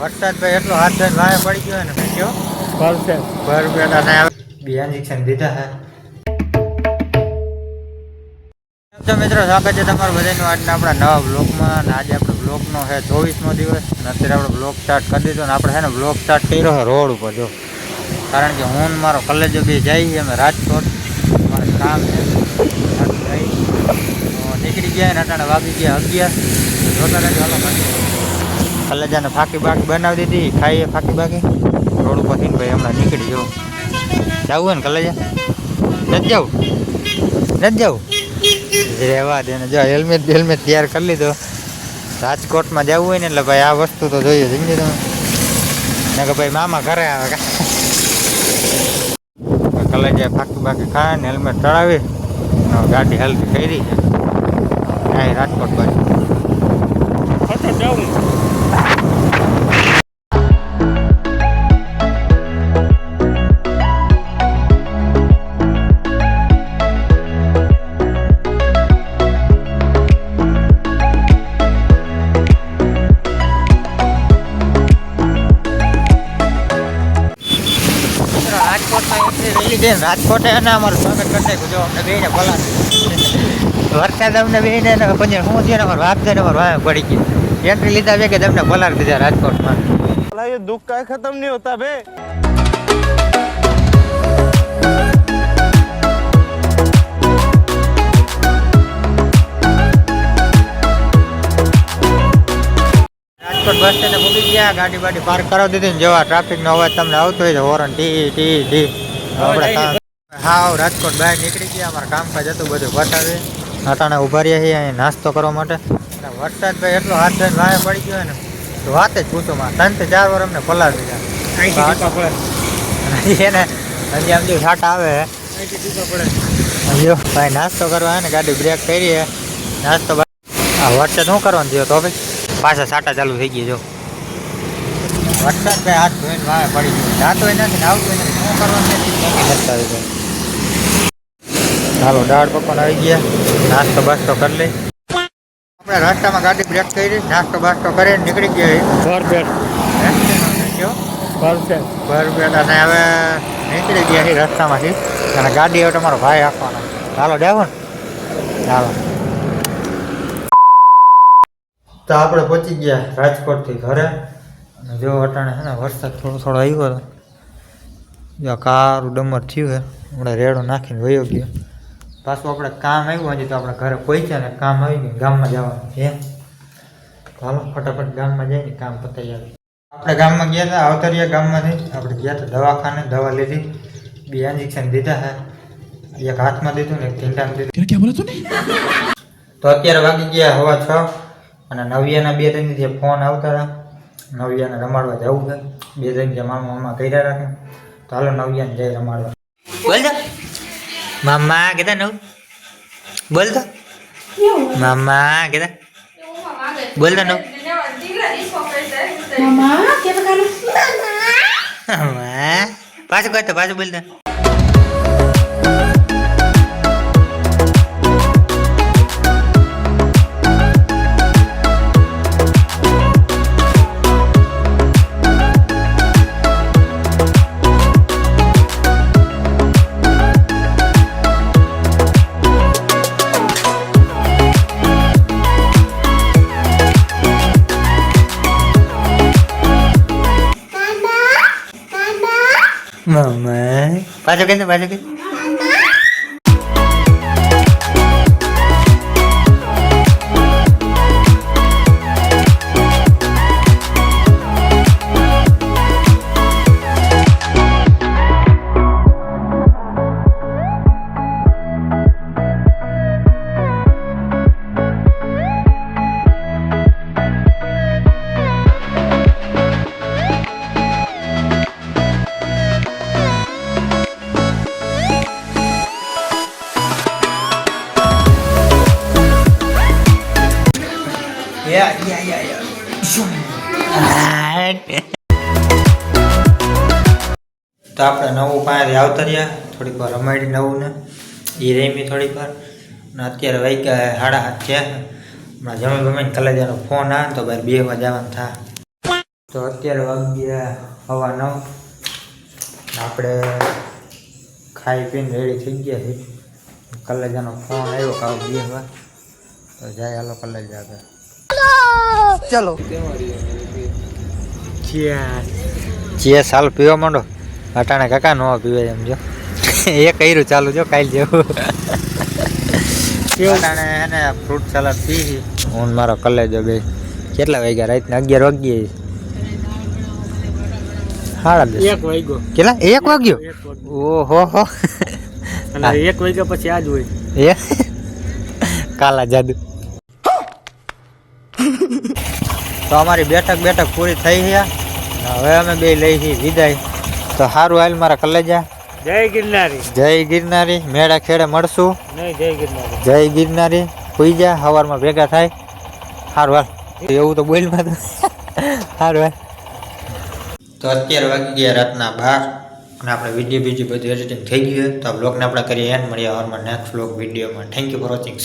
વરસાદ ભાઈ એટલો હાથ થઈને વાય પડી ગયો ને મેં કયો ભર પેલા ને બે ઇન્જેક્શન દીધા હે. તો મિત્રો સ્વાગત છે તમારું બધાનું આજના આપણા નવા બ્લોગમાં. અને આજે આપણે બ્લોગનો છે 24મો દિવસ. અને અત્યારે આપણે બ્લોગ સ્ટાર્ટ કરી દીધો. અને આપણે છે ને બ્લોગ સ્ટાર્ટ કર્યો છે રોડ ઉપર જો, કારણ કે હું ને મારો કલેજો બે જઈએ અમે રાજકોટ, મારે કામ છે. નીકળી ગયા ને અટાણે વાગી ગયા 11. જોતા રહેજો હાલો. કલેજાને ફાંકી બાકી બનાવી દીધી, ખાઈએ ફાંકી બાકી રોડ ઉપર થઈને ભાઈ હમણાં નીકળી જવું. જવું હોય ને કલેજા? નથી જવું? નથી જવું? રહેવા દે ને. જો હેલ્મેટ તૈયાર કરી લીધો. રાજકોટમાં જવું હોય ને એટલે ભાઈ આ વસ્તુ તો જોઈએ સમજી તમે ને કે ભાઈ મામા ઘરે આવે કા કલેજા ફાંકી બાકી ખાય ને હેલ્મેટ ચડાવી ગાડી હલકી કરી છે ત્યાં રાજકોટ બાજુ જવું. રાજકોટ એને અમારું સ્વાગત કરી નાખ્યું. જો અમને બેને બોલા વરસાદ અમને બેને પછી શું થયું ને અમારે વાત થઈને અમારે વાય પડી ગઈ. એન્ટ્રી લીધા છે કે તમને બોલાવી દીધા રાજકોટમાં. ये दुख का खत्म नहीं होता बे. રાજકોટ બસ સ્ટેન્ડે મૂકી ગયા, ગાડી બાડી પાર્ક કરાવી દીધી ને જેવા ટ્રાફિકનો અવાજ તમને આવતો હોય તો હોરન ટી ટી ટી આપણે હા રાજકોટ બહાર નીકળી ગયા. અમારા કામકાજ હતું બધું બતાવી અટાણે ઉભા રહ્યા છીએ અહીં નાસ્તો કરવા માટે. વરસાદ ભાઈ એટલો હાથ થઈને વાય પડી ગયો ને તો વાત જ પૂછો માં 3 થી 4 વાર અમને પલાળી દીધા એને હજી આમ જો છાટા આવે જો ભાઈ નાસ્તો કરવા ને ગાડી બ્રેક કરીએ નાસ્તો. હા વરસાદ શું કરવાનું થયો તો ભાઈ પાછા છાટા ચાલુ થઈ ગયા. જો વરસાદ ભાઈ હાથ ધોઈને વાય પડી ગયો, જાતો નથી ને આવતો નથી, શું કરવાનું નથી. ચાલો દાળ પકવાન આવી ગયા, નાસ્તો બાસ્તો કરી લઈ. આપણે રસ્તામાં ગાડી બ્રેક કરી નાસ્તો બાસ્તો કરીને નીકળી ગયા ભરપેટ અને હવે નીકળી ગયા રસ્તામાંથી. અને ગાડી હવે તમારો ભાઈ આપવાનો. ચાલો દેવો ને ચાલો. તો આપણે પહોંચી ગયા રાજકોટથી ઘરે. અને જો અટાણે છે ને વરસાદ થોડો આવ્યો હતો. જો કારું ડમર થયું છે હમણાં રેડો નાખીને વયો ગયો. પાછું આપણે કામ આવ્યું હજી તો આપણે ઘરે પહોંચ્યા ને કામ આવી ગયું ગામમાં જવાનું છે. ચાલો ફટાફટ ગામમાં જઈને કામ પતાવી આવે. આપણે ગામમાં ગયા હતા અવતરિયા ગામમાંથી. આપણે ગયા હતા દવાખાને, દવા લીધી, 2 ઇન્જેક્શન દીધા હે. એક હાથમાં દીધું ને એક ઢીંડામાં દીધું. તો અત્યારે વાગી ગયા 6:15 અને નવિયાના 2-3 થી ફોન આવતા હતા. નવિયાને રમાડવા જવું છે. 2-3 જે મામા કર્યા રાખે તો હાલો નવિયાને જઈ રમાડવા. બોલ દો મામા કીધા નવ બોલ દો મામા કીધા બોલ દો નવ પાછું કહે તો પાછું બોલ દો. Mama, pasokin tuh, pasokin. Ya. તો આપણે નવું પાણી આવતા રહ્યા, થોડીક વાર રમાડી નવું ને એ રેમી થોડીક વાર. ને અત્યારે વાગ્યા 7:30 થયા. હમણાં જમી કલેજાનો ફોન આવે તો ભાઈ 2 વાગે જવાનું થાય. તો અત્યારે વાગ્યા 9:15 આપણે ખાઈ પીને રેડી થઈ ગયા છે. કલેજાનો ફોન આવ્યો કાવ બેહવા તો જાય હાલો કલેજા આગળ ચલો ચીયા સાલ પીવા માંડો અટાણે કાકા ન પીવે એમ જો એ કર્યું ચાલુ જો કાલ જેવું અટાણે એને ફ્રૂટ સલાડ પી હું મારો કલેજો બે કેટલા વાગ્યા રાતના 11 વાગ્યે 1 વાગ્યો કેટલા 1 વાગ્યો ઓહો હો 1 વાગ્યા પછી આજ હોય એ કાલા જાદુ તો અમારી બેઠક પૂરી થઈ છે. હવે અમે બે લઈ છીએ વિદાય. તો સારું હાલ મારા કલેજા. જય ગિરનારી મેળા ખેડે મળશું. જય ગિરનારી હોઈ જા સવારમાં ભેગા થાય. સારું હાલ એવું તો બોલમાં તો સારું હાલ. તો અત્યારે વાગી ગયા રાતના 12 અને આપણે વિડીયો બીજું બધું એડિટિંગ થઈ ગયું. તો આ બ્લોગને આપણે કરીએ એન્ડ મળીએ હવારમાં નેક્સ્ટ બ્લોગ વિડીયોમાં. Thank you for watching.